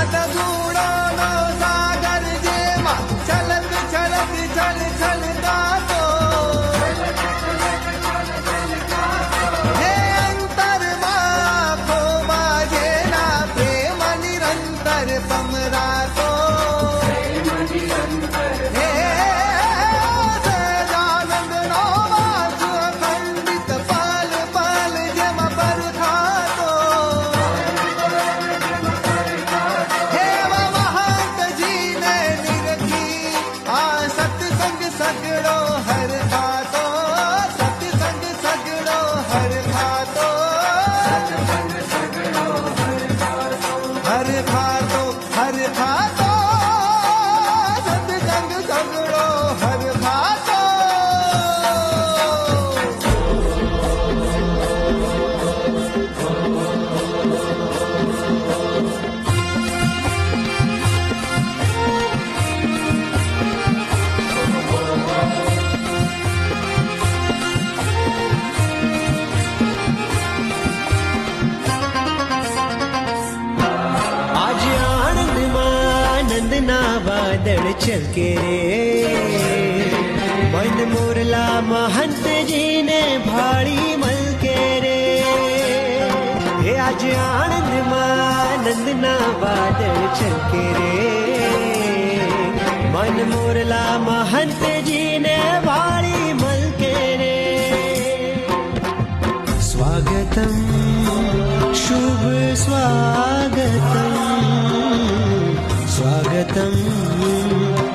સદગુણોનો સાગર જેમાં છલક છલક છલ છલકાતો હે અંતરમાં ખોબા જેના પ્રેમ નિરંતર સમરાતો હે સદાનંદનો વાસ અખંડિત પલ પલ જેમાં પરખાતો હે મહંતજીને નિરખી આ સત્સંગ સગડો હર ખાતો સત્સંગ સગડો હર ખાતો હર ખાતો હર ખાતો સત્સંગ સગડો હર ખાતો आज आनंदમાં આનંદના વાદળ છલકે રે મન મોરલા મહંતજીને ભાળી મલકે રે હે આજ આનંદમાં આનંદના વાદળ છલકે રે મન મોરલા મહંતજીને ભાળી મલકે રે स्वागतम शुभ स्वागतम स्वागतम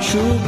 शुभ